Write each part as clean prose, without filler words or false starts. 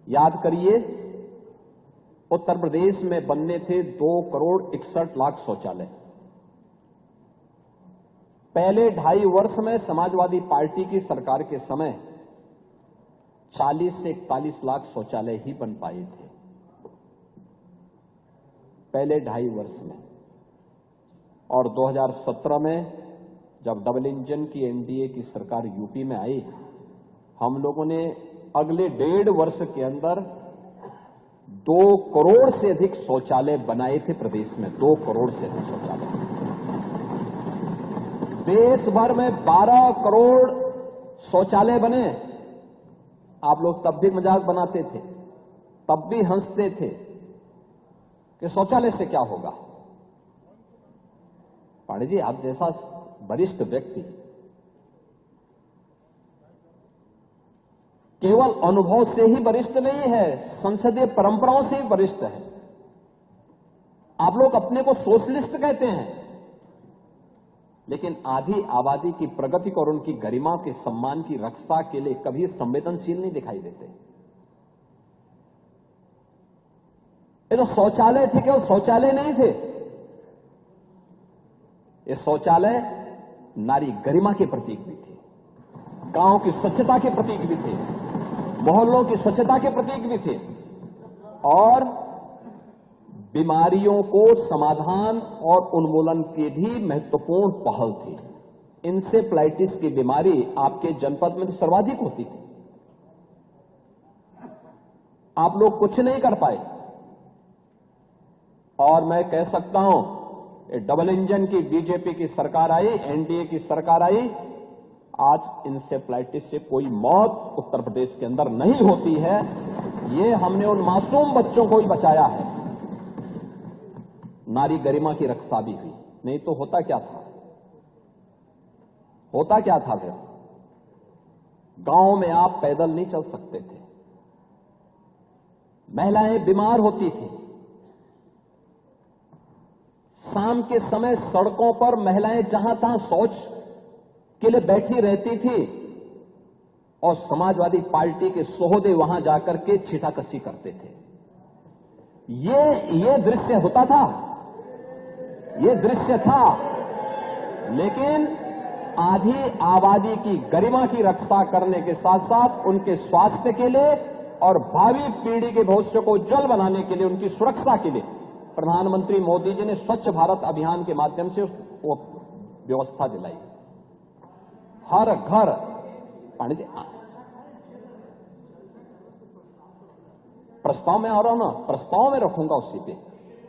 याद करिए, उत्तर प्रदेश में बनने थे 2,61,00,000 शौचालय। पहले 2.5 वर्ष में समाजवादी पार्टी की सरकार के समय 40 से 41 लाख शौचालय ही बन पाए थे, पहले 2.5 वर्ष में। और 2017 में जब डबल इंजन की एनडीए की सरकार यूपी में आई, हम लोगों ने अगले 1.5 वर्ष के अंदर 2 करोड़ से अधिक शौचालय बनाए थे प्रदेश में, 2 करोड़ से अधिक शौचालय। देश भर में 12 करोड़ शौचालय बने। आप लोग तब भी मजाक बनाते थे, तब भी हंसते थे कि शौचालय से क्या होगा। पांडे जी, आप जैसा वरिष्ठ व्यक्ति केवल अनुभव से ही वरिष्ठ नहीं है, संसदीय परंपराओं से ही वरिष्ठ है। आप लोग अपने को सोशलिस्ट कहते हैं, लेकिन आधी आबादी की प्रगति और उनकी गरिमा के सम्मान की रक्षा के लिए कभी संवेदनशील नहीं दिखाई देते। ये जो शौचालय थे, केवल शौचालय नहीं थे, ये शौचालय नारी गरिमा के प्रतीक भी थे, गांव की स्वच्छता के प्रतीक भी थे, मोहल्लों की स्वच्छता के प्रतीक भी थे, और बीमारियों को समाधान और उन्मूलन की भी महत्वपूर्ण पहल थी। इंसेफ्लाइटिस की बीमारी आपके जनपद में तो सर्वाधिक होती थी, आप लोग कुछ नहीं कर पाए। और मैं कह सकता हूं, डबल इंजन की बीजेपी की सरकार आई, एनडीए की सरकार आई, आज इंसेफ्लाइटिस से कोई मौत उत्तर प्रदेश के अंदर नहीं होती है। ये हमने उन मासूम बच्चों को ही बचाया है, नारी गरिमा की रक्षा भी हुई। नहीं तो होता क्या था, होता क्या था फिर? गांव में आप पैदल नहीं चल सकते थे, महिलाएं बीमार होती थी, शाम के समय सड़कों पर महिलाएं जहां तहां शौच के लिए बैठी रहती थी, और समाजवादी पार्टी के सोहदे वहां जाकर के छीटाकशी करते थे। ये दृश्य होता था, ये दृश्य था। लेकिन आधी आबादी की गरिमा की रक्षा करने के साथ साथ उनके स्वास्थ्य के लिए और भावी पीढ़ी के भविष्य को उज्जवल बनाने के लिए, उनकी सुरक्षा के लिए प्रधानमंत्री मोदी जी ने स्वच्छ भारत अभियान के माध्यम से वो व्यवस्था दिलाई। हर घर, पांडे जी प्रस्ताव में आ रहा हूं ना, प्रस्ताव में रखूंगा उसी पे।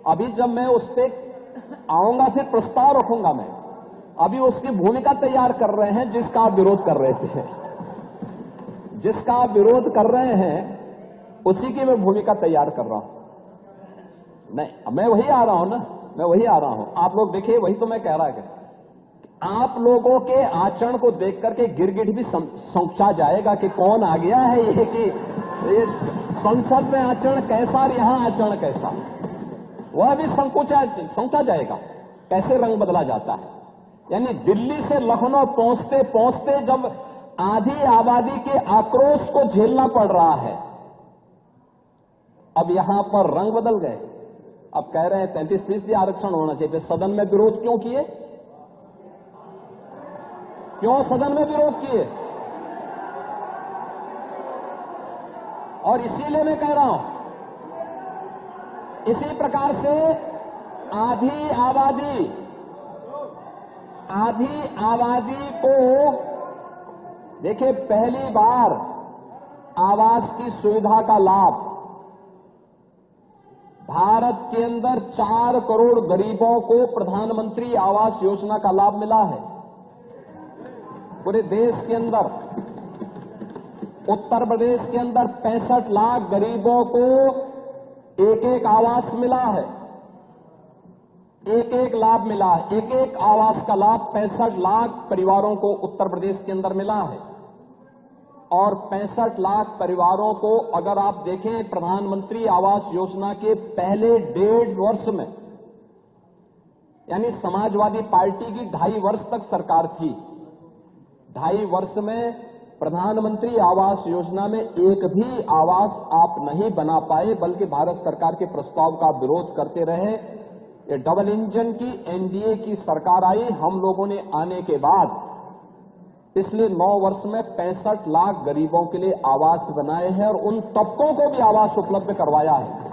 अभी जब मैं उस पे आऊंगा फिर प्रस्ताव रखूंगा मैं। अभी उसकी भूमिका तैयार कर रहे हैं जिसका आप विरोध कर रहे थे, जिसका आप विरोध कर रहे हैं उसी की मैं भूमिका तैयार कर रहा हूं। नहीं, मैं वही आ रहा हूं ना, मैं वही आ रहा हूं। आप लोग देखिए, वही तो मैं कह रहा है, आप लोगों के आचरण को देख करके गिरगिट भी समझा जाएगा कि कौन आ गया है, ये कि ये संसद में आचरण कैसा और यहां आचरण कैसा, वह भी समझा जाएगा कैसे रंग बदला जाता है। यानी दिल्ली से लखनऊ पहुंचते पहुंचते जब आधी आबादी के आक्रोश को झेलना पड़ रहा है, अब यहां पर रंग बदल गए। अब कह रहे हैं 33% आरक्षण होना चाहिए, फिर सदन में विरोध क्यों किए? क्यों सदन में विरोध किए? और इसीलिए मैं कह रहा हूं, इसी प्रकार से आधी आबादी को देखिए, पहली बार आवास की सुविधा का लाभ भारत के अंदर 4 करोड़ गरीबों को प्रधानमंत्री आवास योजना का लाभ मिला है। पूरे देश के अंदर, उत्तर प्रदेश के अंदर 65 लाख गरीबों को एक आवास मिला है, एक लाभ मिला है। एक आवास का लाभ 65 लाख परिवारों को उत्तर प्रदेश के अंदर मिला है। और 65 लाख परिवारों को अगर आप देखें, प्रधानमंत्री आवास योजना के पहले 1.5 वर्ष में, यानी समाजवादी पार्टी की 2.5 वर्ष तक सरकार थी, 2.5 वर्ष में प्रधानमंत्री आवास योजना में एक भी आवास आप नहीं बना पाए, बल्कि भारत सरकार के प्रस्ताव का विरोध करते रहे। ये डबल इंजन की एनडीए की सरकार आई, हम लोगों ने आने के बाद पिछले 9 वर्ष में 65 लाख गरीबों के लिए आवास बनाए हैं और उन तबकों को भी आवास उपलब्ध करवाया है।